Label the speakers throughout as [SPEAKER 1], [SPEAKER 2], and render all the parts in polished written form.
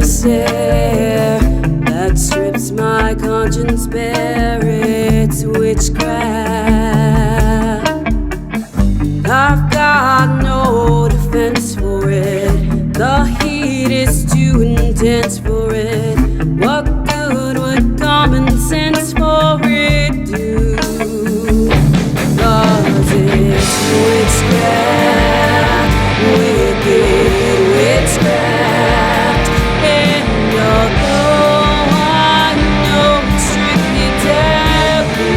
[SPEAKER 1] stare that strips my conscience bare. It's witchcraft. I've got no defense for it. The heat is too intense for it. What good would common sense for it do? 'Cause it's witchcraft, wicked witchcraft. And although I know it's strictly taboo,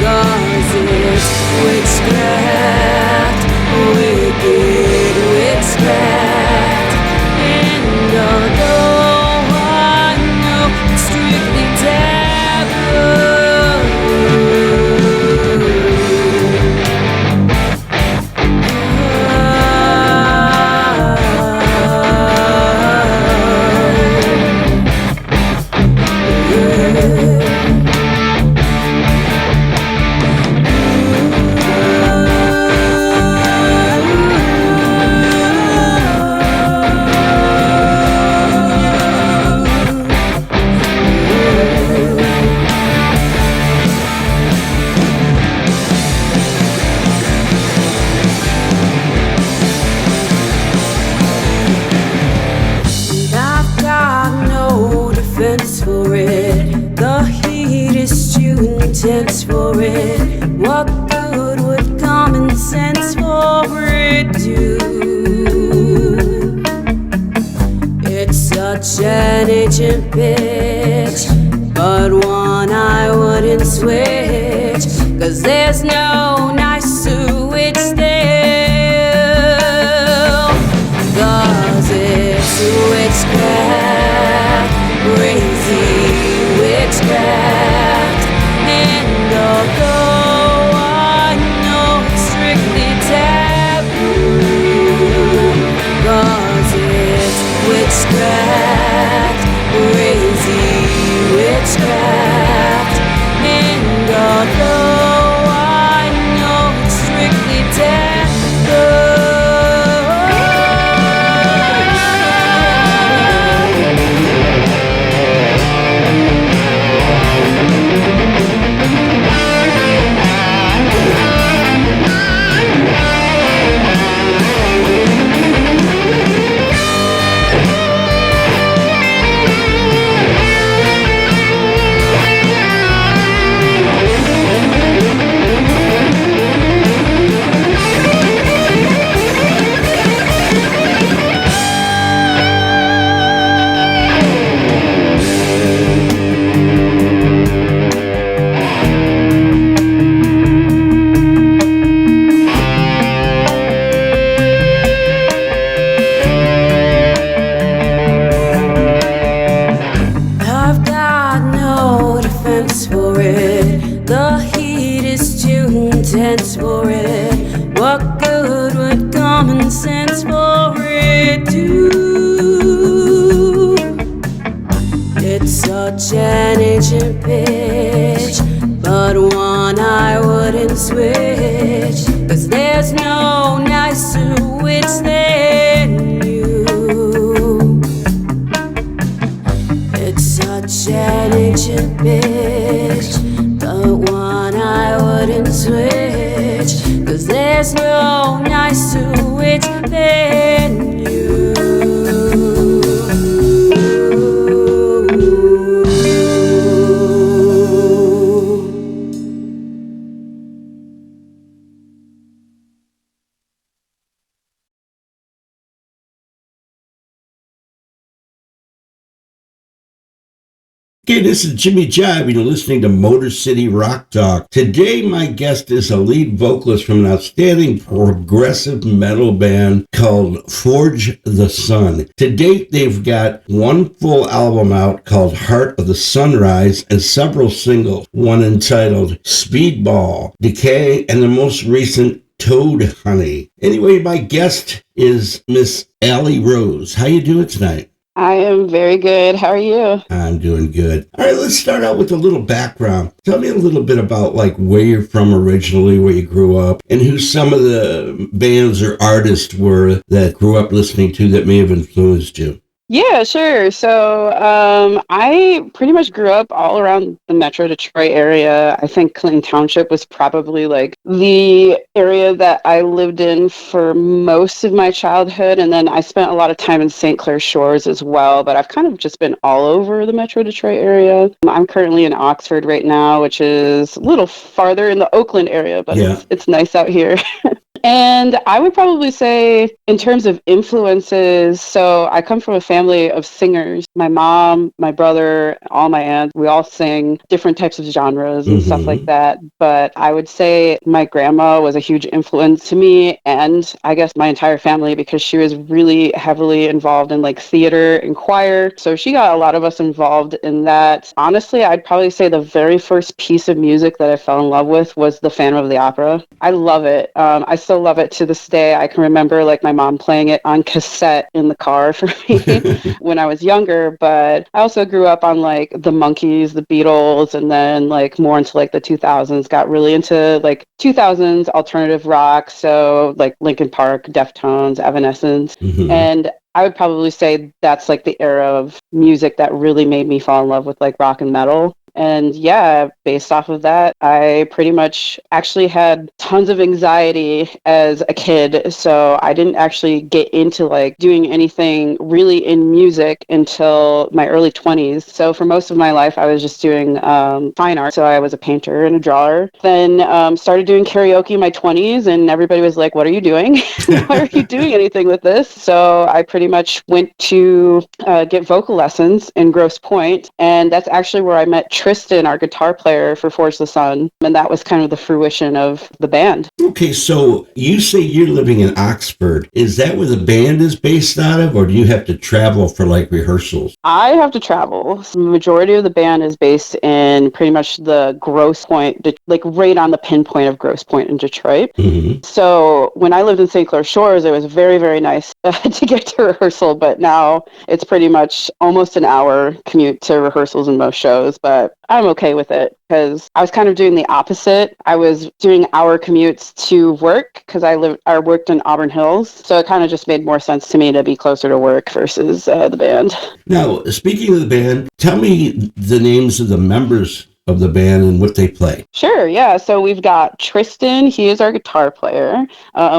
[SPEAKER 1] 'cause it's witchcraft, wicked witchcraft. And although I know it's strictly taboo, for it. The heat is too intense for it. What good would common sense for it do? It's such an ancient pitch, but one I wouldn't switch, 'cause there's no nice switch there. 'Cause it's witchcraft, crazy witchcraft. And although I know it's strictly taboo, 'cause it's witchcraft, crazy witchcraft. And although I know it's strictly taboo, for it. The heat is too intense for it. What good would common sense for it do? It's such an ancient pitch, but one I wouldn't switch, 'cause there's no nicer witch than you. It's such an ancient pitch, but one I wouldn't switch, 'cause there's no nicer witch than you.
[SPEAKER 2] Okay, this is Jimmy Jive, and you're listening to Motor City Rock Talk. Today, my guest is a lead vocalist from an outstanding progressive metal band called Forge the Sun. To date, they've got one full album out called Heart of the Sunrise and several singles, one entitled Speedball, Decay, and the most recent Toad Honey. Anyway, my guest is Miss Allie Rose. How you doing tonight?
[SPEAKER 3] I am very good. How are you?
[SPEAKER 2] I'm doing good. All right, let's start out with a little background. Tell me a little bit about like where you're from originally, where you grew up, and who some of the bands or artists were that grew up listening to that may have influenced you.
[SPEAKER 3] Yeah, sure. So I pretty much grew up all around the Metro Detroit area. I think Clinton Township was probably like the area that I lived in for most of my childhood. And then I spent a lot of time in St. Clair Shores as well. But I've kind of just been all over the Metro Detroit area. I'm currently in Oxford right now, which is a little farther in the Oakland area, but
[SPEAKER 2] Yeah.
[SPEAKER 3] it's nice out here. And I would probably say, in terms of influences, so I come from a family of singers. My mom, my brother, all my aunts, we all sing different types of genres and stuff like
[SPEAKER 2] Mm-hmm.
[SPEAKER 3] that. But I would say my grandma was a huge influence to me and I guess my entire family because she was really heavily involved in like theater and choir. So she got a lot of us involved in that. Honestly, I'd probably say the very first piece of music that I fell in love with was the Phantom of the Opera. I love it. I still love it to this day. I can remember like my mom playing it on cassette in the car for me when I was younger, but I also grew up on like the Monkees, the Beatles, and then like more into like the 2000s, got really into like 2000s alternative rock, so like Linkin Park, Deftones, Evanescence,
[SPEAKER 2] Mm-hmm.
[SPEAKER 3] and I would probably say that's like the era of music that really made me fall in love with like rock and metal. And yeah, based off of that, I pretty much actually had tons of anxiety as a kid. So I didn't actually get into like doing anything really in music until my early 20s. So for most of my life, I was just doing fine art. So I was a painter and a drawer. Then started doing karaoke in my 20s, and everybody was like, "What are you doing? Why are you doing anything with this?" So I pretty much went to get vocal lessons in Grosse Pointe, and that's actually where I met Tristan, our guitar player for Forge the Sun, and that was kind of the fruition of the band.
[SPEAKER 2] Okay, so you say you're living in Oxford. Is that where the band is based out of, or do you have to travel for like rehearsals?
[SPEAKER 3] I have to travel. So the majority of the band is based in pretty much the Grosse Pointe, like right on the pinpoint of Grosse Pointe in Detroit.
[SPEAKER 2] Mm-hmm.
[SPEAKER 3] So when I lived in St. Clair Shores, it was very, very nice to get to rehearsal, but now it's pretty much almost an hour commute to rehearsals and most shows, but I'm okay with it because I was kind of doing the opposite. I was doing hour commutes to work because I worked in Auburn Hills, so it kind of just made more sense to me to be closer to work versus the band.
[SPEAKER 2] Now, speaking of the band, tell me the names of the members of the band and what they play.
[SPEAKER 3] Sure, yeah. So we've got Tristan, he is our guitar player.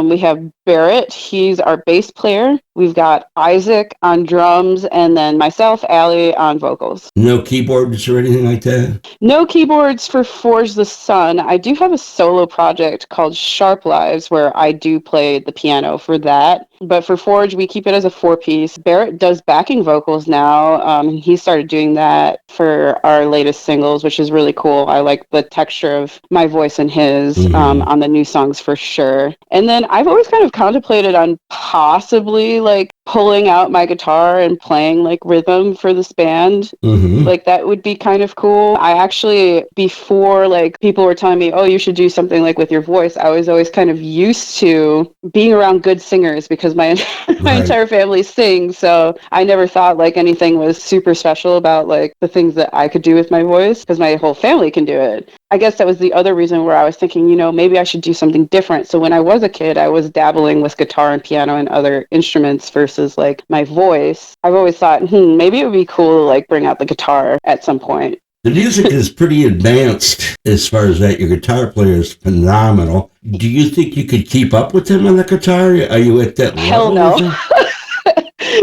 [SPEAKER 3] We have Barrett, he's our bass player. We've got Isaac on drums, and then myself, Allie, on vocals.
[SPEAKER 2] No keyboards or anything like that?
[SPEAKER 3] No keyboards for Forge the Sun. I do have a solo project called Sharp Lives where I do play the piano for that. But for Forge, we keep it as a four-piece. Barrett does backing vocals now. He started doing that for our latest singles, which is really cool. I like the texture of my voice and his
[SPEAKER 2] Mm-hmm.
[SPEAKER 3] on the new songs for sure. And then I've always kind of contemplated on possibly like pulling out my guitar and playing like rhythm for this band.
[SPEAKER 2] Mm-hmm.
[SPEAKER 3] Like that would be kind of cool. I actually, before like people were telling me, oh, you should do something like with your voice, I was always kind of used to being around good singers because my my
[SPEAKER 2] Right.
[SPEAKER 3] entire family sings. So I never thought like anything was super special about like the things that I could do with my voice because my whole family can do it. I guess that was the other reason where I was thinking, maybe I should do something different. So when I was a kid, I was dabbling with guitar and piano and other instruments versus like my voice. I've always thought, maybe it would be cool to like bring out the guitar at some point.
[SPEAKER 2] The music is pretty advanced as far as that. Your guitar player is phenomenal. Do you think you could keep up with him on the guitar? Are you at that
[SPEAKER 3] Hell
[SPEAKER 2] level?
[SPEAKER 3] no.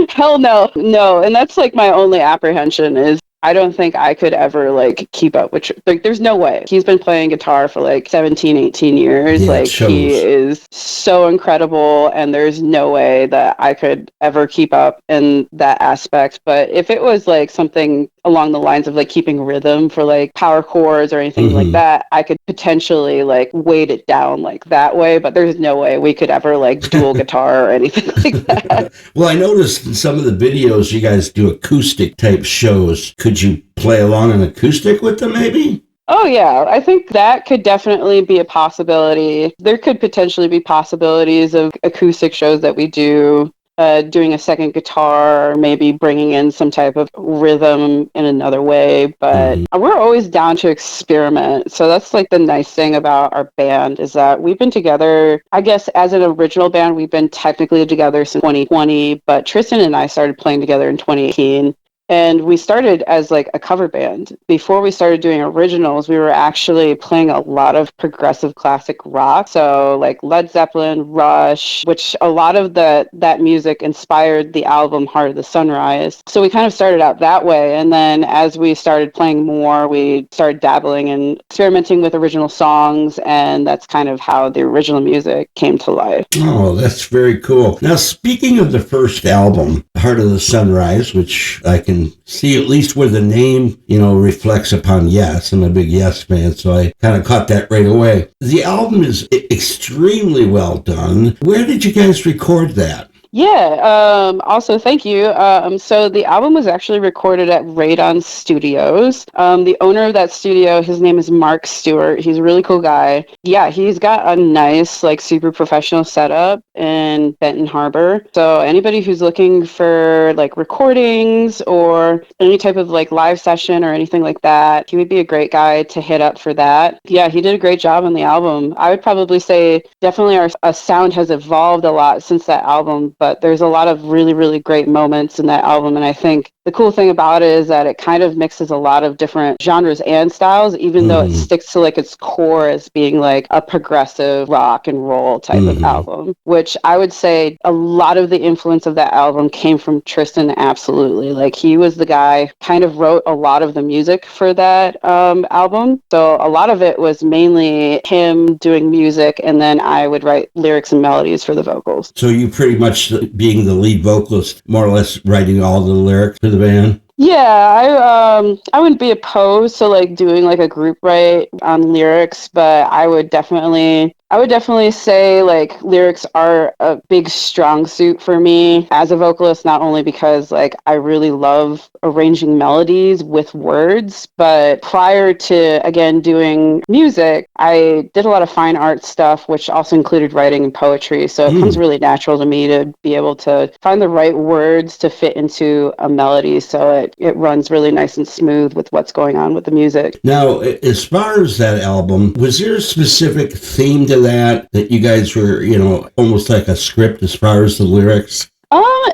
[SPEAKER 3] Hell no. No. And that's like my only apprehension is I don't think I could ever like keep up with like there's no way. He's been playing guitar for like 17, 18 years.
[SPEAKER 2] Yeah, it
[SPEAKER 3] Like he
[SPEAKER 2] shows.
[SPEAKER 3] is so incredible and there's no way that I could ever keep up in that aspect. But if it was like something along the lines of like keeping rhythm for like power chords or anything like
[SPEAKER 2] Mm-hmm.
[SPEAKER 3] that, I could potentially like weight it down like that way, but there's no way we could ever like dual guitar or anything like that.
[SPEAKER 2] Well, I noticed in some of the videos you guys do acoustic type shows. Could you play along an acoustic with them maybe?
[SPEAKER 3] Oh yeah, I think that could definitely be a possibility. There could potentially be possibilities of acoustic shows that we do. doing a second guitar, or maybe bringing in some type of rhythm in another way. But we're always down to experiment. So that's like the nice thing about our band is that we've been together, I guess, as an original band, we've been technically together since 2020, but Tristan and I started playing together in 2018. And we started as like a cover band. Before we started doing originals, we were actually playing a lot of progressive classic rock. So like Led Zeppelin, Rush, which a lot of that music inspired the album Heart of the Sunrise. So we kind of started out that way. And then as we started playing more, we started dabbling and experimenting with original songs. And that's kind of how the original music came to life.
[SPEAKER 2] Oh, that's very cool. Now, speaking of the first album, Heart of the Sunrise, which I can see at least where the name, reflects upon Yes. I'm a big Yes fan, so I kind of caught that right away. The album is extremely well done. Where did you guys record that?
[SPEAKER 3] Yeah, also thank you. So the album was actually recorded at Radon Studios. The owner of that studio, his name is Mark Stewart. He's a really cool guy. Yeah, he's got a nice, like, super professional setup in Benton Harbor. So anybody who's looking for, like, recordings or any type of, like, live session or anything like that, he would be a great guy to hit up for that. Yeah, he did a great job on the album. I would probably say definitely our sound has evolved a lot since that album, but there's a lot of really, really great moments in that album. And I think the cool thing about it is that it kind of mixes a lot of different genres and styles, even though it sticks to like its core as being like a progressive rock and roll type of album, which I would say a lot of the influence of that album came from Tristan. Absolutely. Like he was the guy kind of wrote a lot of the music for that album. So a lot of it was mainly him doing music, and then I would write lyrics and melodies for the vocals.
[SPEAKER 2] So you pretty much, being the lead vocalist, more or less writing all the lyrics for the band?
[SPEAKER 3] Yeah, I wouldn't be opposed to like doing like a group write on lyrics, but I would definitely say like lyrics are a big strong suit for me as a vocalist, not only because like I really love arranging melodies with words, but prior to again doing music, I did a lot of fine art stuff, which also included writing and poetry. So it comes really natural to me to be able to find the right words to fit into a melody so it runs really nice and smooth with what's going on with the music.
[SPEAKER 2] Now, as far as that album, was there a specific theme to that you guys were, almost like a script as far as the lyrics?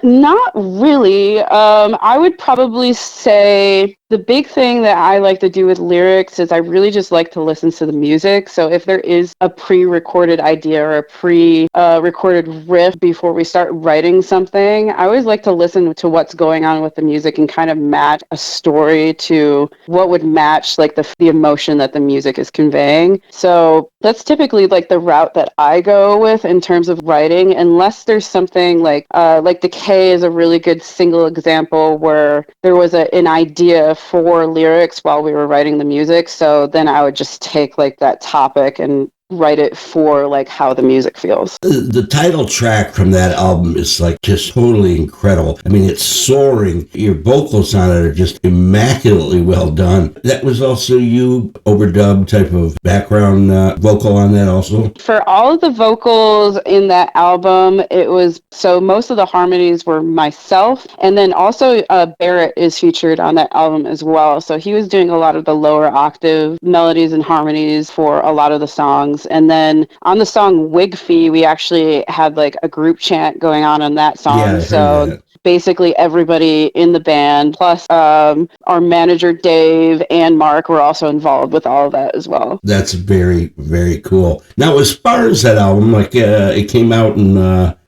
[SPEAKER 3] Not really. I would probably say the big thing that I like to do with lyrics is I really just like to listen to the music. So if there is a pre-recorded idea or a pre-recorded riff before we start writing something, I always like to listen to what's going on with the music and kind of match a story to what would match like the emotion that the music is conveying. So that's typically like the route that I go with in terms of writing, unless there's something like Decay is a really good single example where there was an idea for lyrics while we were writing the music. So then I would just take like that topic and write it for like how the music feels.
[SPEAKER 2] The title track from that album is like just totally incredible. I mean, it's soaring. Your vocals on it are just immaculately well done. That was also you overdub type of background vocal on that also? For
[SPEAKER 3] all of the vocals in that album, it was, so most of the harmonies were myself, and then also Barrett is featured on that album as well. So he was doing a lot of the lower octave melodies and harmonies for a lot of the songs. And then on the song Wig Fee, we actually had like a group chant going on that song. Yeah, so that. Basically everybody in the band, plus our manager Dave and Mark were also involved with all of that as well. That's very, very cool. Now, as far as that album, like it came out in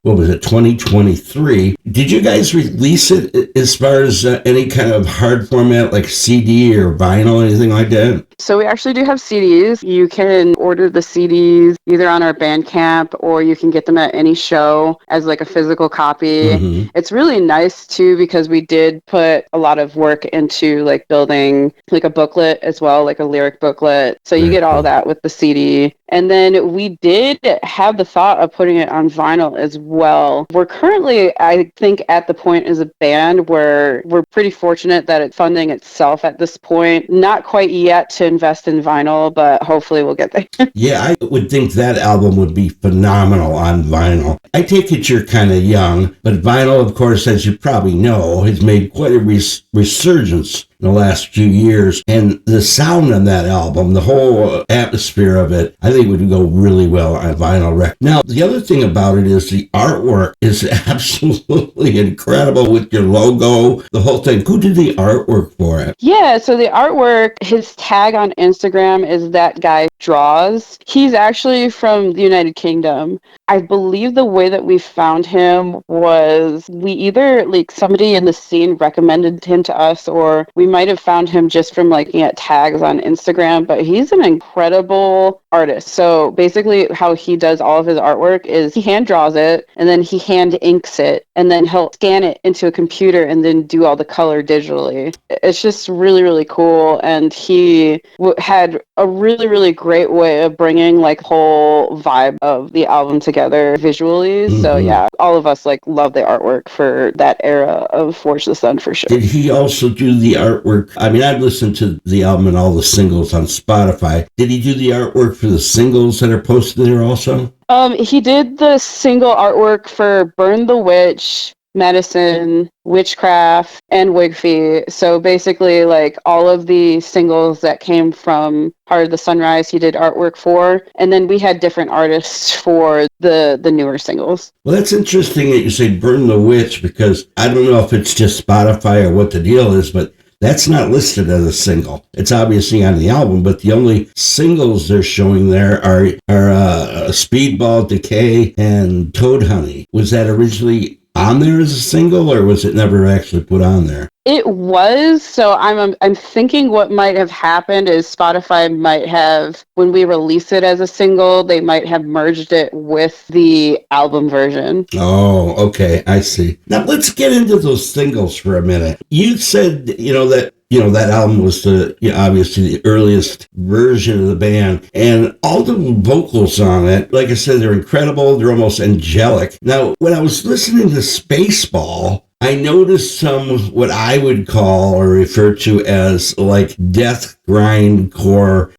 [SPEAKER 3] 2023. Did you guys release it as far as any kind of hard format like CD or vinyl, anything like that? So we actually do have CDs. You can order the CDs either on our Bandcamp or you can get them at any show as like a physical copy. Mm-hmm. It's really nice too because we did put a lot of work into like building like a booklet as well, like a lyric booklet. So you get all that with the CD. And then we did have the thought of putting it on vinyl as well. well. We're currently, I think, at the point as a band where we're pretty fortunate that it's funding itself at this point. Not quite yet to invest in vinyl, but hopefully we'll get there.
[SPEAKER 2] Yeah, I would think that album would be phenomenal on vinyl. I take it you're kind of young, but vinyl, of course, as you probably know, has made quite a resurgence in the last few years. And the sound on that album, the whole atmosphere of it, I think would go really well on vinyl record. Now, the other thing about it is the artwork is absolutely incredible with your logo, the whole thing. Who did the artwork for it?
[SPEAKER 3] Yeah, so the artwork, his tag on Instagram is That Guy Draws. He's actually from the United Kingdom. I believe the way that we found him was we either, like, somebody in the scene recommended him to us, or we might have found him just from looking at tags on Instagram, but he's an incredible artist. So basically how he does all of his artwork is he hand draws it, and then he hand inks it, and then he'll scan it into a computer and then do all the color digitally. It's just really, really cool. And he had a really, really great way of bringing like whole vibe of the album together visually. Mm-hmm. So yeah, all of us like love the artwork for that era of Forge the Sun for sure.
[SPEAKER 2] Did he also do the artwork? I mean, I've listened to the album and all the singles on Spotify. Did he do the artwork for the singles that are posted there also?
[SPEAKER 3] He did the single artwork for Burn the Witch, Medicine, Witchcraft, and Wigfy. So basically, like all of the singles that came from Heart of the Sunrise, he did artwork for, and then we had different artists for the newer singles.
[SPEAKER 2] Well, that's interesting that you say Burn the Witch, because I don't know if it's just Spotify or what the deal is, but that's not listed as a single. It's obviously on the album, but the only singles they're showing there are Speedball, Decay, and Toad Honey. Was that originally on there as a single, or was it never actually put on there?
[SPEAKER 3] It was. So I'm thinking what might have happened is Spotify might have, when we release it as a single, they might have merged it with the album version.
[SPEAKER 2] Oh, okay. I see. Now let's get into those singles for a minute. You said, that album was obviously the earliest version of the band, and all the vocals on it, like I said, they're incredible. They're almost angelic. Now, when I was listening to Spaceball, I noticed some what I would call or refer to as like death grindcore,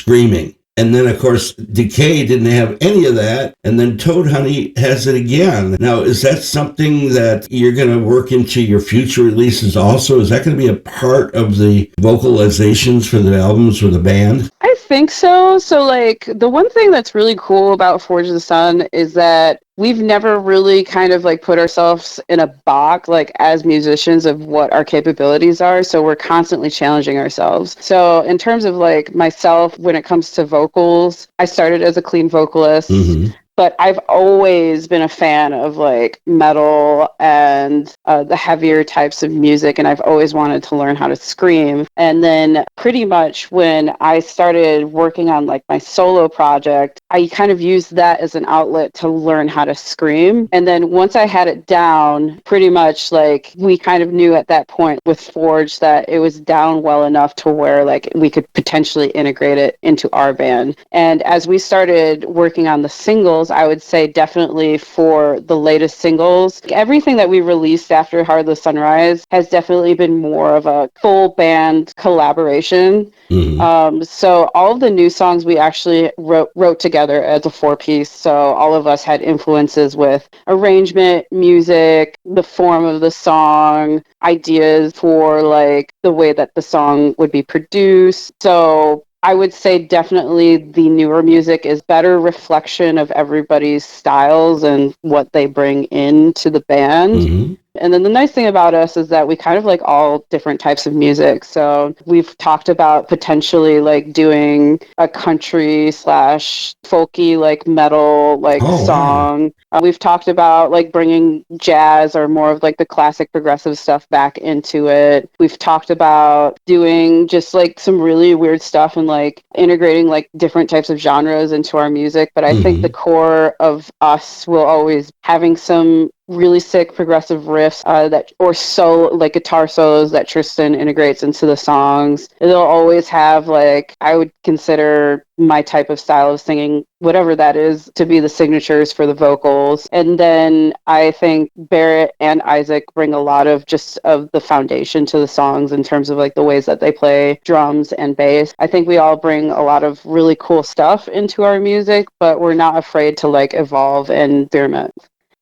[SPEAKER 2] screaming. And then, of course, Decay didn't have any of that. And then Toad Honey has it again. Now, is that something that you're going to work into your future releases also? Is that going to be a part of the vocalizations for the albums or the band?
[SPEAKER 3] I think so. So, like, the one thing that's really cool about Forge the Sun is that we've never really kind of like put ourselves in a box like as musicians of what our capabilities are. So we're constantly challenging ourselves. So in terms of like myself, when it comes to vocals, I started as a clean vocalist. Mm-hmm. But I've always been a fan of like metal and the heavier types of music, and I've always wanted to learn how to scream. And then pretty much when I started working on like my solo project, I kind of used that as an outlet to learn how to scream. And then once I had it down, pretty much like we kind of knew at that point with Forge that it was down well enough to where like we could potentially integrate it into our band. And as we started working on the singles, I would say definitely for the latest singles, everything that we released after Heart of the Sunrise has definitely been more of a full band collaboration. Mm-hmm. So all of the new songs we actually wrote together as a 4-piece. So all of us had influences with arrangement, music, the form of the song, ideas for like the way that the song would be produced. So I would say definitely the newer music is better reflection of everybody's styles and what they bring into the band. Mm-hmm. And then the nice thing about us is that we kind of like all different types of music. So we've talked about potentially like doing a country / folky like metal like song. Wow. We've talked about like bringing jazz or more of like the classic progressive stuff back into it. We've talked about doing just like some really weird stuff and like integrating like different types of genres into our music. But I think the core of us will always having some really sick progressive riffs or guitar solos that Tristan integrates into the songs. It'll always have like, I would consider my type of style of singing, whatever that is, to be the signatures for the vocals. And then I think Barrett and Isaac bring a lot of just of the foundation to the songs in terms of like the ways that they play drums and bass. I think we all bring a lot of really cool stuff into our music, but we're not afraid to like evolve and experiment.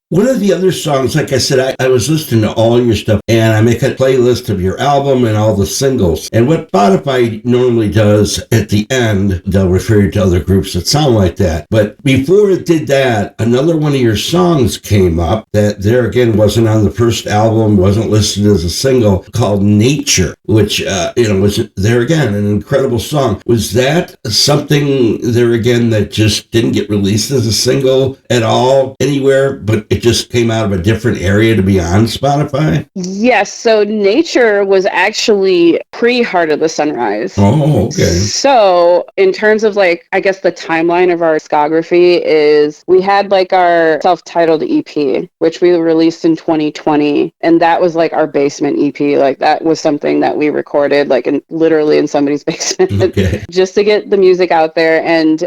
[SPEAKER 2] One of the other songs, like I said, I was listening to all your stuff, and I make a playlist of your album and all the singles. And what Spotify normally does at the end, they'll refer you to other groups that sound like that. But before it did that, another one of your songs came up that there again wasn't on the first album, wasn't listed as a single, called Nature, which, was there again, an incredible song. Was that something there again that just didn't get released as a single at all anywhere, but it just came out of a different area to be on Spotify?
[SPEAKER 3] Yes, so Nature was actually pre-Heart of the Sunrise.
[SPEAKER 2] Oh, okay.
[SPEAKER 3] So in terms of like, I guess the timeline of our discography is we had like our self-titled EP, which we released in 2020. And that was like our basement EP. Like that was something that we recorded like literally in somebody's basement just to get the music out there. And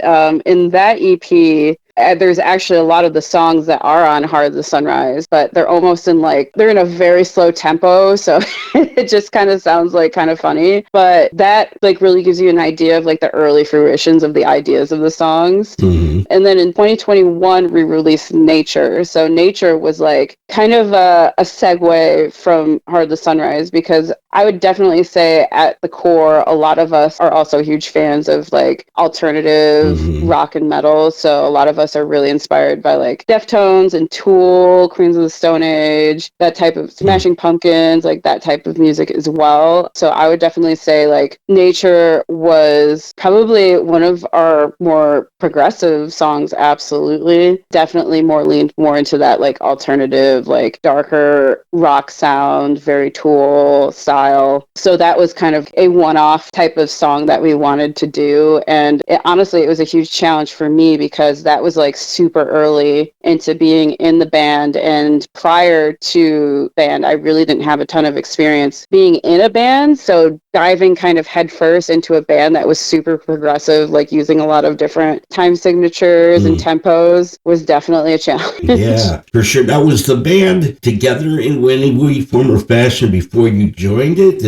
[SPEAKER 3] in that EP, there's actually a lot of the songs that are on Heart of the Sunrise, but they're almost they're in a very slow tempo. So it just kind of sounds like kind of funny, but that like really gives you an idea of like the early fruitions of the ideas of the songs. Mm-hmm. And then in 2021, we released Nature. So Nature was like kind of a segue from Heart of the Sunrise, because I would definitely say at the core, a lot of us are also huge fans of like alternative rock and metal. So a lot of us are really inspired by like Deftones and Tool, Queens of the Stone Age, that type of Smashing Pumpkins, like that type of music as well. So I would definitely say like Nature was probably one of our more progressive songs. Absolutely. Definitely leaned more into that like alternative, like darker rock sound, very Tool style. So that was kind of a one-off type of song that we wanted to do. And honestly, it was a huge challenge for me because that was like super early into being in the band, and prior to band I really didn't have a ton of experience being in a band, so diving kind of headfirst into a band that was super progressive, like using a lot of different time signatures and tempos, was definitely a challenge.
[SPEAKER 2] Yeah, for sure. Now, was the band together in any form or fashion before you joined it?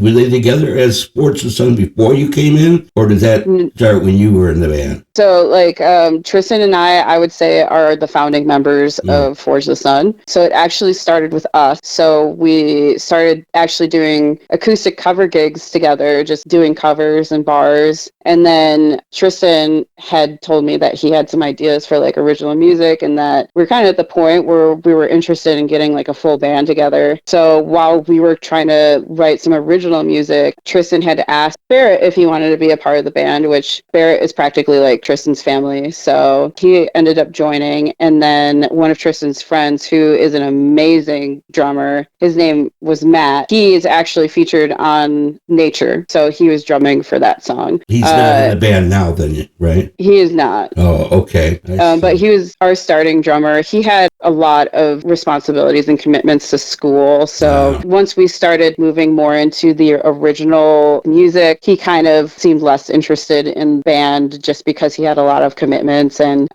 [SPEAKER 2] Were they together as Sports the Sun before you came in, or did that start when you were in the band?
[SPEAKER 3] So like Tristan and I would say are the founding members of Forge the Sun. So it actually started with us. So we started actually doing acoustic cover gigs together, just doing covers and bars. And then Tristan had told me that he had some ideas for like original music, and that we're kind of at the point where we were interested in getting like a full band together. So while we were trying to write some original music, Tristan had to ask Barrett if he wanted to be a part of the band, which Barrett is practically like Tristan's family. So he ended up joining. And then one of Tristan's friends, who is an amazing drummer, his name was Matt. He is actually featured on Nature. So he was drumming for that song.
[SPEAKER 2] He's not in the band now then, right?
[SPEAKER 3] He is not.
[SPEAKER 2] Oh, okay.
[SPEAKER 3] But he was our starting drummer. He had a lot of responsibilities and commitments to school. So once we started moving more into the original music, he kind of seemed less interested in band just because he had a lot of commitments, and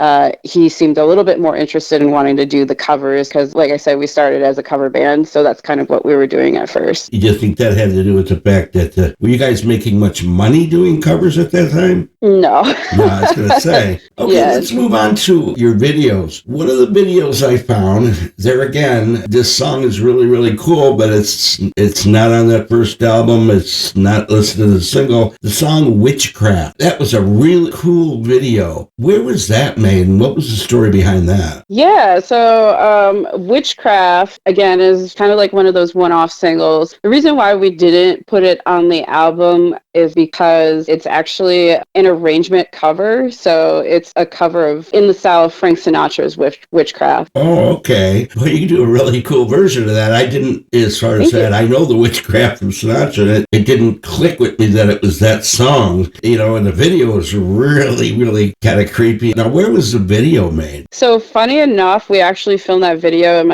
[SPEAKER 3] he seemed a little bit more interested in wanting to do the covers because, like I said, we started as a cover band, so that's kind of what we were doing at first.
[SPEAKER 2] You just think that had to do with the fact that were you guys making much money doing covers at that time?
[SPEAKER 3] No.
[SPEAKER 2] No, I was going to say. Okay, let's move on to your videos. One of the videos I found, there again, this song is really, really cool, but it's not on that first album. It's not listed as a single. The song Witchcraft. That was a really cool video. Where was that made, and what was the story behind that?
[SPEAKER 3] Yeah, so Witchcraft, again, is kind of like one of those one-off singles. The reason why we didn't put it on the album is because it's actually an arrangement cover. So it's a cover of In the South, Frank Sinatra's Witchcraft.
[SPEAKER 2] Oh, okay. Well, you can do a really cool version of that. I didn't, as far as that, I know the Witchcraft from Sinatra. It didn't click with me that it was that song, and the video was really, really kind of creepy. Now, where was the video made?
[SPEAKER 3] So funny enough, we actually filmed that video in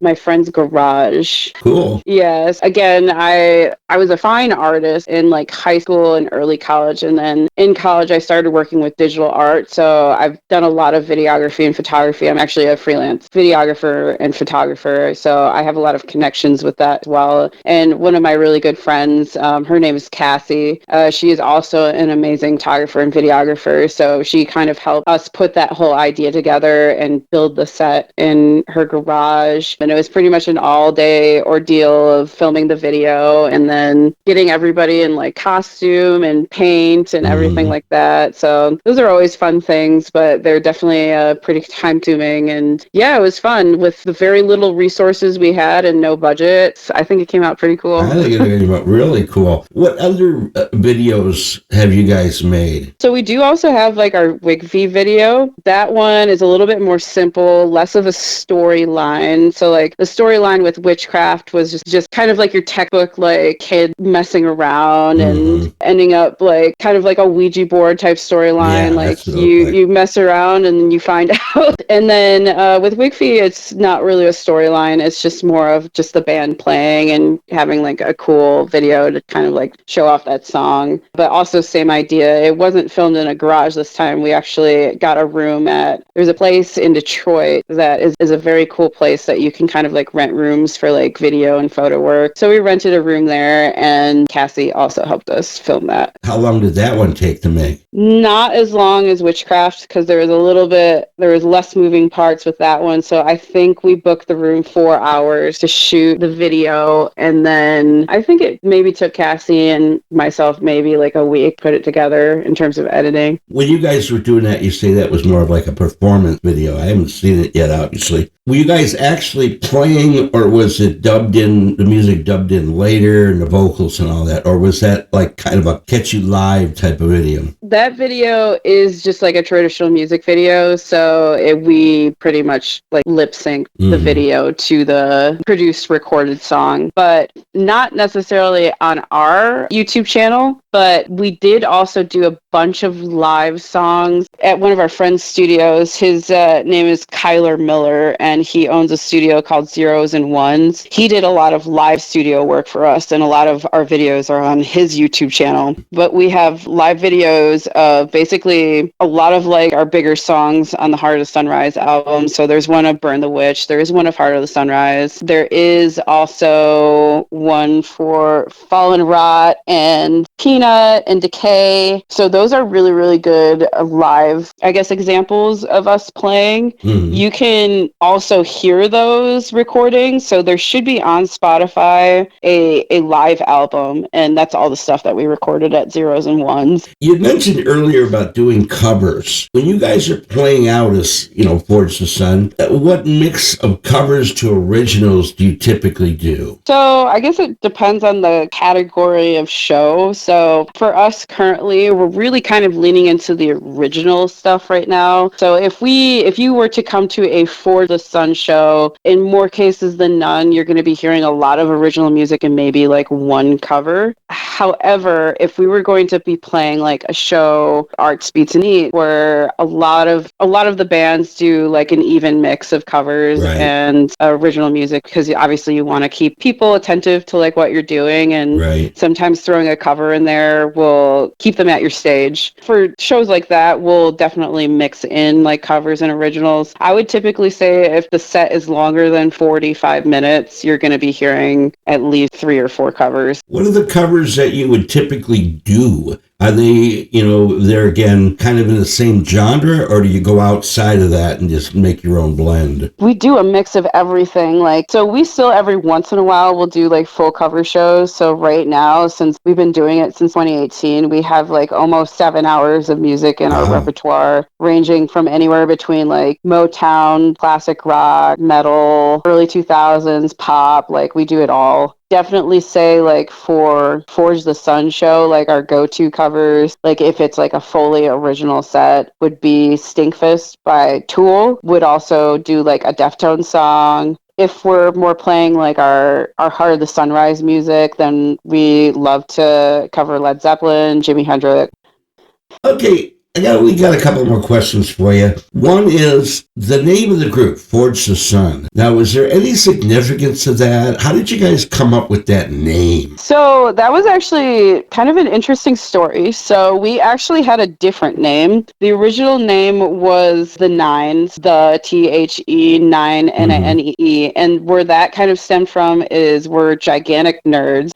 [SPEAKER 3] my friend's garage.
[SPEAKER 2] Cool.
[SPEAKER 3] Yes. Again, I was a fine artist in like high school and early college, and then in college I started working with digital art. So I've done a lot of videography and photography. I'm actually a freelance videographer and photographer, so I have a lot of connections with that as well. And one of my really good friends, her name is Cassie. She is also an amazing photographer and videographer. So she kind of helped us put that whole idea together and build the set in her garage. And it was pretty much an all-day ordeal of filming the video and then getting everybody in like costume and paint and everything like that. So those are always fun things, but they're definitely pretty time-consuming. And yeah, it was fun with the very little resources we had and no budget. I think it came out pretty cool.
[SPEAKER 2] I think it came out really cool. What other videos have you guys made?
[SPEAKER 3] So we do also have like our Wigv video. That one is a little bit more simple, less of a storyline. So like the storyline with Witchcraft was just kind of like your textbook, like kid messing around and ending up like kind of like a Ouija board type storyline.
[SPEAKER 2] Yeah,
[SPEAKER 3] like you mess around and then you find out. And then with Wigv, it's not really a storyline. It's just more of just the band playing and having like a cool video to kind of like show off that song. But also same idea. It wasn't filmed in a garage this time. We actually got a room there's a place in Detroit that is a very cool place that you can kind of like rent rooms for like video and photo work. So we rented a room there, and Cassie also helped us film that.
[SPEAKER 2] How long did that one take to make?
[SPEAKER 3] Not as long as Witchcraft, because there was less moving parts with that one. So I think we booked the room 4 hours to shoot the video, and then I think it maybe took Cassie and myself maybe like a week put it together in terms of editing.
[SPEAKER 2] When you guys were doing that, you say that was more of like a performance video. I haven't seen it yet, obviously. Were you guys actually playing, or was it dubbed in, the music dubbed in later and the vocals and all that? Or was that like kind of a catch you live type of video?
[SPEAKER 3] That video is just like a traditional music video. So we pretty much like lip sync the video to the produced recorded song, but not necessarily on our YouTube channel. But we did also do a bunch of live songs at one of our friends' studios. His name is Kyler Miller, and he owns a studio called Zeros and Ones. He did a lot of live studio work for us, and a lot of our videos are on his YouTube channel. But we have live videos of basically a lot of like our bigger songs on the Heart of the Sunrise album. So there's one of Burn the Witch. There is one of Heart of the Sunrise. There is also one for Fallen Rot and Peanut and Decay. So those are really, really good live, I guess, examples of us playing. You can also hear those recordings. So there should be on Spotify a live album, and that's all the stuff that we recorded at Zeros and Ones.
[SPEAKER 2] You mentioned earlier about doing covers. When you guys are playing out as, Forge the Sun, what mix of covers to originals do you typically do?
[SPEAKER 3] So I guess it depends on the category of show. So for us currently, we're really kind of leaning into the original stuff right now. So if you were to come to a For the Sun show, in more cases than none, you're going to be hearing a lot of original music and maybe like one cover. However, if we were going to be playing like a show, Arts Beats and Eat, where a lot of the bands do like an even mix of covers and original music, because obviously you want to keep people attentive to like what you're doing, and sometimes throwing a cover in there will keep them at your stage. For shows like that, we'll definitely mix in like covers and originals. I would typically say if the set is longer than 45 minutes, you're going to be hearing at least 3 or 4 covers.
[SPEAKER 2] What are the covers that you would typically do? Are they, they're again kind of in the same genre, or do you go outside of that and just make your own blend?
[SPEAKER 3] We do a mix of everything. So we still every once in a while will do like full cover shows. So right now, since we've been doing it since 2018, we have like almost 7 hours of music in our repertoire, ranging from anywhere between like Motown, classic rock, metal, early 2000s, pop. Like we do it all. Definitely say like for Forge the Sun show, like our go-to covers, like if it's like a fully original set, would be Stinkfist by Tool. Would also do like a Deftones song. If we're more playing like our Heart of the Sunrise music, then we love to cover Led Zeppelin, Jimi Hendrix.
[SPEAKER 2] Okay, We got a couple more questions for you. One is the name of the group, Forge the Sun. Now, was there any significance to that? How did you guys come up with that name?
[SPEAKER 3] So that was actually kind of an interesting story. So we actually had a different name. The original name was The Nines, the THE 9 NINEE. And where that kind of stemmed from is we're gigantic nerds.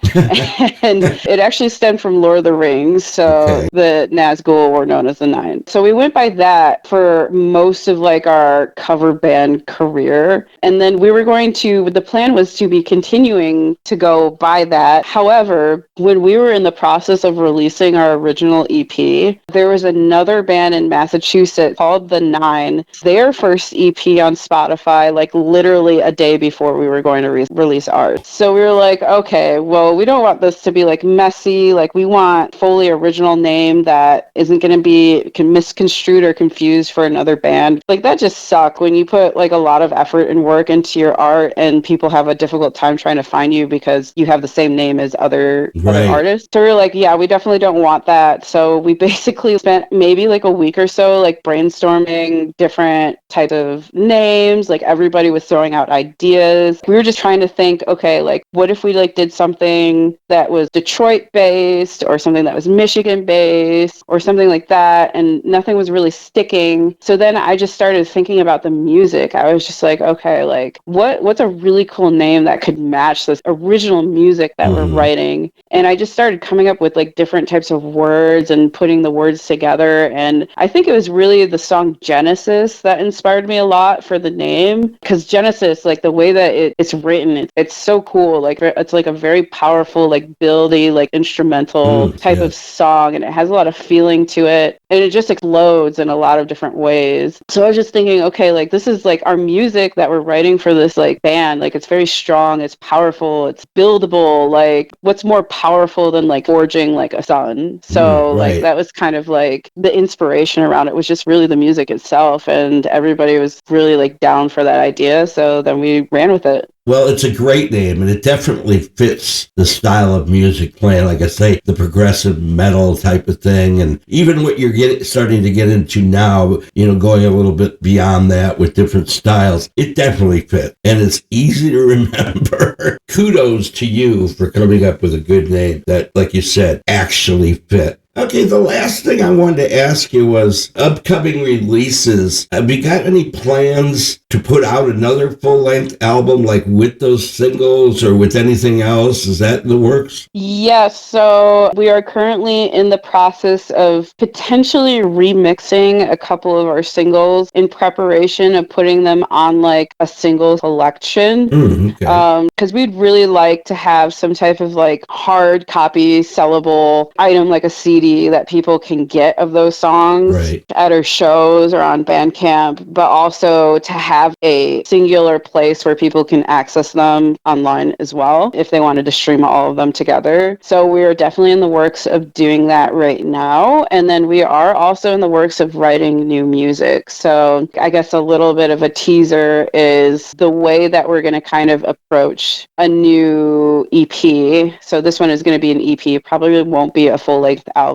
[SPEAKER 3] And it actually stemmed from Lord of the Rings. So the Nazgul were known as the Nine. So we went by that for most of like our cover band career. And then we were the plan was to be continuing to go by that. However, when we were in the process of releasing our original EP, there was another band in Massachusetts called The Nine. Their first EP on Spotify, like literally a day before we were going to release ours. So we were like, okay, well, we don't want this to be like messy. Like we want fully original name that isn't going to be misconstrued or confused for another band. Like that just sucks when you put like a lot of effort and work into your art and people have a difficult time trying to find you because you have the same name as other artists. So we're like, yeah, we definitely don't want that. So we basically spent maybe like a week or so like brainstorming different types of names. Like everybody was throwing out ideas. We were just trying to think, okay, like what if we like did something that was Detroit based or something that was Michigan based or something like that, and nothing was really sticking. So then I just started thinking about the music. I was just like, okay, like what's a really cool name that could match this original music that we're writing? And I just started coming up with like different types of words and putting the words together. And I think it was really the song Genesis that inspired me a lot for the name, because Genesis, like the way that it's written, it's so cool. Like it's like a very powerful, like buildy, like instrumental type of song, and it has a lot of feeling to it, and it just explodes in a lot of different ways. So I was just thinking, okay, like this is like our music that we're writing for this like band. Like it's very strong, it's powerful, it's buildable. Like what's more powerful than like forging like a sun? So like that was kind of like the inspiration around it was just really the music itself, and everybody was really like down for that idea. So then we ran with it.
[SPEAKER 2] Well, it's a great name, and it definitely fits the style of music playing, like I say, the progressive metal type of thing, and even what you're starting to get into now, you know, going a little bit beyond that with different styles, it definitely fits, and it's easy to remember. Kudos to you for coming up with a good name that, like you said, actually fit. Okay, the last thing I wanted to ask you was upcoming releases. Have you got any plans to put out another full-length album, like with those singles or with anything else? Is that in the works?
[SPEAKER 3] Yes, so we are currently in the process of potentially remixing a couple of our singles in preparation of putting them on like a single collection. Because we'd really like to have some type of like hard copy sellable item, like a CD that people can get of those songs at our shows or on Bandcamp, but also to have a singular place where people can access them online as well if they wanted to stream all of them together. So we're definitely in the works of doing that right now. And then we are also in the works of writing new music. So I guess a little bit of a teaser is the way that we're going to kind of approach a new EP. So this one is going to be an EP, probably won't be a full-length album.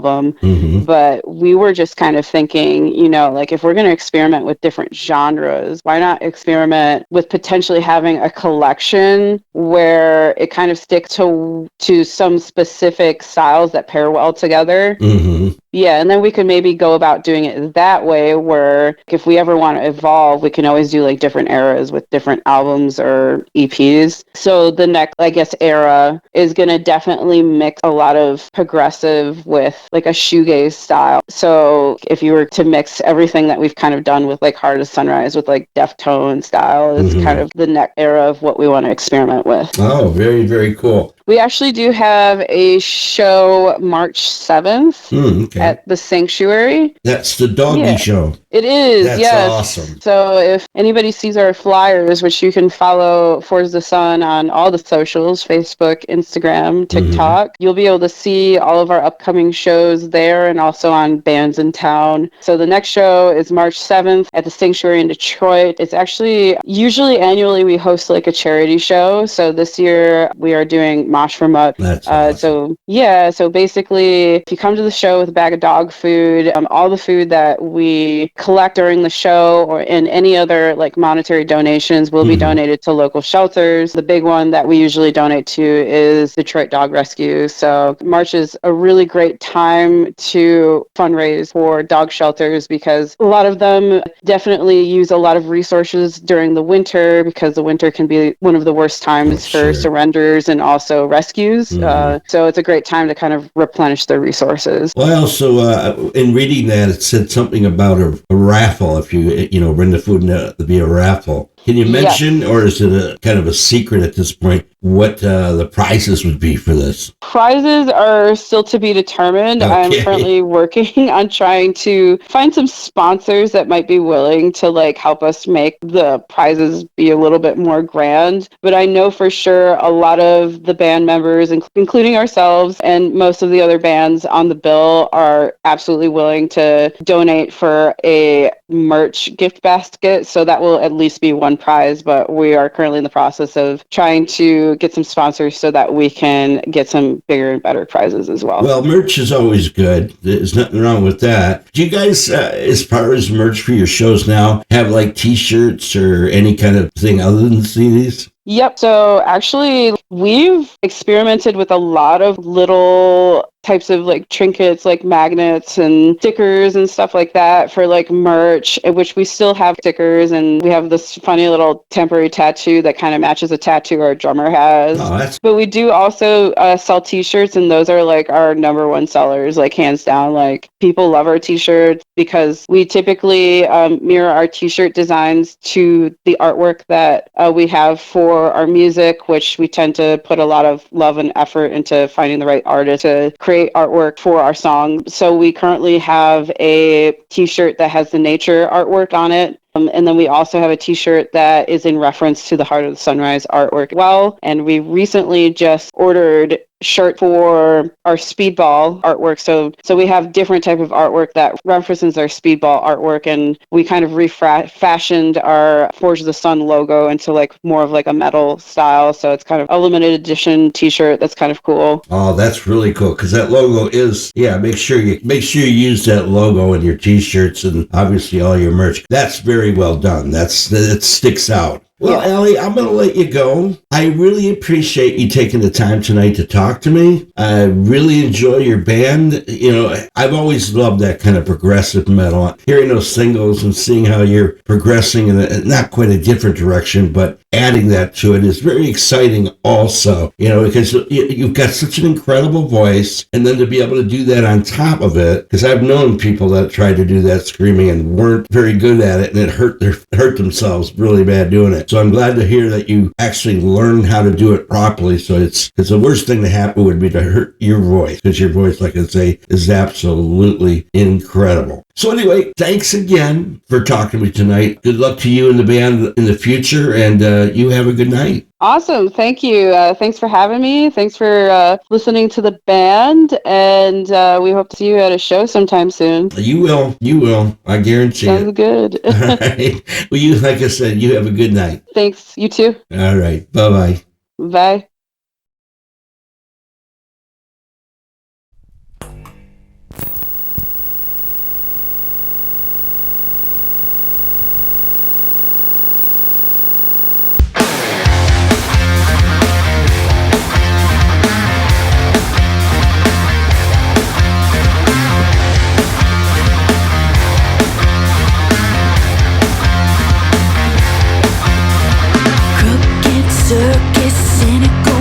[SPEAKER 3] But we were just kind of thinking, you know, like if we're going to experiment with different genres, why not experiment with potentially having a collection where it kind of sticks to some specific styles that pair well together. Yeah, and then we could maybe go about doing it that way, where if we ever want to evolve, we can always do like different eras with different albums or EPs. So the next, I guess, era is going to definitely mix a lot of progressive with like a shoegaze style. So if you were to mix everything that we've kind of done with like Hard as Sunrise with like Deftone style, is kind of the next era of what we want to experiment with.
[SPEAKER 2] Oh, very, very cool.
[SPEAKER 3] We actually do have a show March 7th at the Sanctuary.
[SPEAKER 2] That's the doggy show.
[SPEAKER 3] It is,
[SPEAKER 2] That's
[SPEAKER 3] yes.
[SPEAKER 2] awesome.
[SPEAKER 3] So if anybody sees our flyers, which you can follow Forge the Sun on all the socials, Facebook, Instagram, TikTok, you'll be able to see all of our upcoming shows there and also on Bands in Town. So the next show is March 7th at the Sanctuary in Detroit. It's actually, usually annually we host like a charity show. So this year we are doing Mosh for Mutt.
[SPEAKER 2] That's awesome.
[SPEAKER 3] So basically if you come to the show with a bag of dog food, all the food that we collect during the show or in any other like monetary donations will be donated to local shelters. The big one that we usually donate to is Detroit Dog Rescue. So March is a really great time to fundraise for dog shelters because a lot of them definitely use a lot of resources during the winter because the winter can be one of the worst times for surrenders and also rescues. So it's a great time to kind of replenish their resources.
[SPEAKER 2] Well, I also, in reading that, it said something about a raffle. If you bring the food, to be a raffle. Can you mention, or is it a kind of a secret at this point, what the prizes would be for this?
[SPEAKER 3] Prizes are still to be determined.
[SPEAKER 2] Okay.
[SPEAKER 3] I'm currently working on trying to find some sponsors that might be willing to like help us make the prizes be a little bit more grand. But I know for sure a lot of the band members, including ourselves and most of the other bands on the bill, are absolutely willing to donate for a merch gift basket. So that will at least be one prize, but we are currently in the process of trying to get some sponsors so that we can get some bigger and better prizes as well.
[SPEAKER 2] Well, merch is always good. There's nothing wrong with that. Do you guys, as far as merch for your shows now, have like t-shirts or any kind of thing other than CDs?
[SPEAKER 3] Yep. So actually, we've experimented with a lot of little types of like trinkets, like magnets and stickers and stuff like that for like merch, which we still have stickers, and we have this funny little temporary tattoo that kind of matches a tattoo our drummer has. But we do also sell t-shirts, and those are like our number one sellers, like hands down. Like people love our t-shirts because we typically mirror our t-shirt designs to the artwork that we have for our music, which we tend to put a lot of love and effort into finding the right artist to create artwork for our song. So we currently have a t-shirt that has the nature artwork on it. And then we also have a t-shirt that is in reference to the Heart of the Sunrise artwork as well. And we recently just ordered shirt for our speedball artwork. So we have different type of artwork that references our speedball artwork, and we kind of fashioned our Forge the Sun logo into like more of like a metal style. So it's kind of a limited edition t-shirt that's kind of cool.
[SPEAKER 2] Oh, that's really cool because that logo is, make sure you use that logo in your t-shirts and obviously all your merch. That's very well done. That sticks out. Well, Ellie, I'm going to let you go. I really appreciate you taking the time tonight to talk to me. I really enjoy your band. I've always loved that kind of progressive metal. Hearing those singles and seeing how you're progressing in not quite a different direction, but adding that to it is very exciting also, because you've got such an incredible voice, and then to be able to do that on top of it, because I've known people that tried to do that screaming and weren't very good at it, and it hurt themselves really bad doing it. So I'm glad to hear that you actually learned how to do it properly. So it's the worst thing to happen would be to hurt your voice, because your voice, like I say, is absolutely incredible. So anyway, thanks again for talking to me tonight. Good luck to you and the band in the future, and you have a good night.
[SPEAKER 3] Awesome. Thank you. Thanks for having me. Thanks for listening to the band, and we hope to see you at a show sometime soon.
[SPEAKER 2] You will. I guarantee it.
[SPEAKER 3] Sounds good.
[SPEAKER 2] All right. Well, like I said, you have a good night.
[SPEAKER 3] Thanks. You too.
[SPEAKER 2] All right. Bye-bye.
[SPEAKER 3] Bye.
[SPEAKER 1] Circus, cynical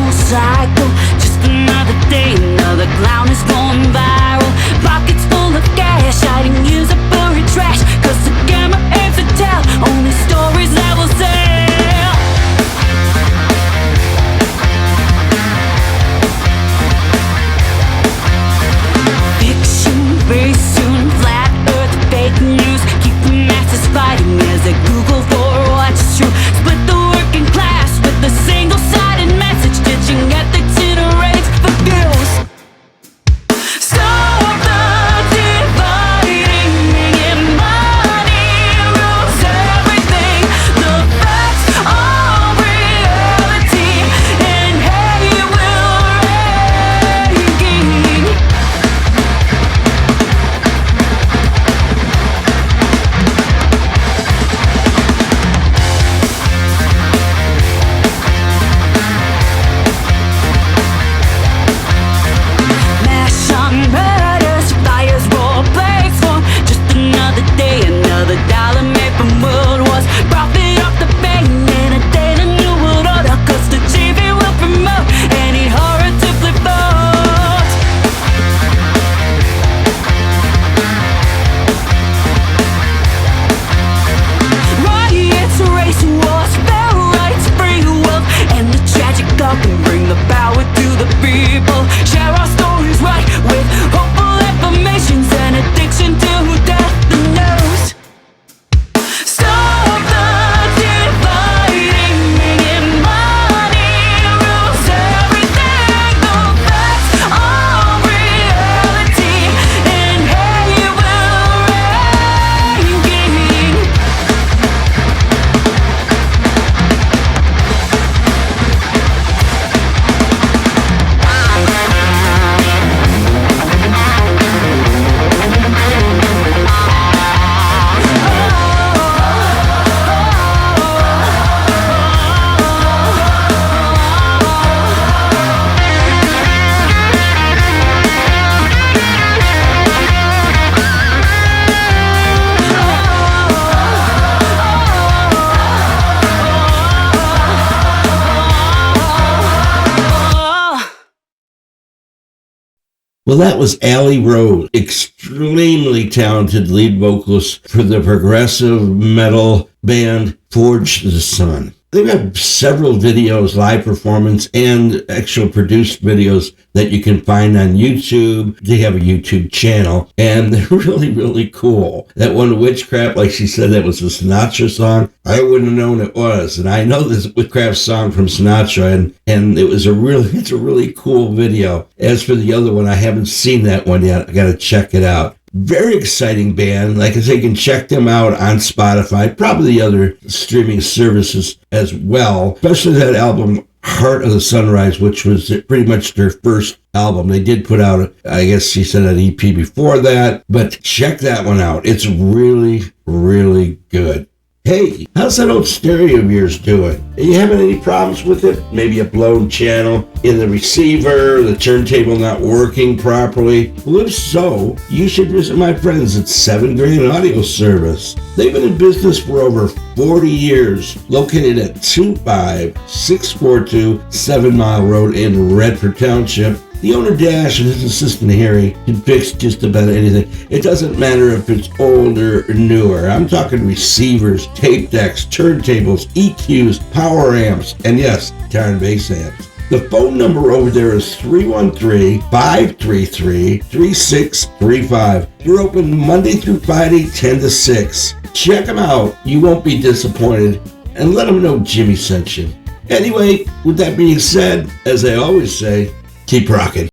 [SPEAKER 2] Well, that was Allie Rose, extremely talented lead vocalist for the progressive metal band Forge the Sun. They've got several videos, live performance, and actual produced videos that you can find on YouTube. They have a YouTube channel, and they're really, really cool. That one, Witchcraft, like she said, that was a Sinatra song. I wouldn't have known it was. And I know this Witchcraft song from Sinatra, and it's a really cool video. As for the other one, I haven't seen that one yet. I got to check it out. Very exciting band. Like I say, you can check them out on Spotify, probably the other streaming services as well, especially that album, Heart of the Sunrise, which was pretty much their first album. They did put out, I guess she said, an EP before that, but check that one out. It's really, really good. Hey, how's that old stereo of yours doing? Are you having any problems with it? Maybe a blown channel in the receiver, the turntable not working properly? Well, if so, you should visit my friends at 7 Grand Audio Service. They've been in business for over 40 years, located at 25642 7 Mile Road in Redford Township. The owner, Dash, and his assistant, Harry, can fix just about anything. It doesn't matter if it's old or newer. I'm talking receivers, tape decks, turntables, EQs, power amps, and yes, guitar and bass amps. The phone number over there is 313-533-3635. They're open Monday through Friday, 10 to 6. Check them out. You won't be disappointed. And let them know Jimmy sent you. Anyway, with that being said, as I always say, keep rocking.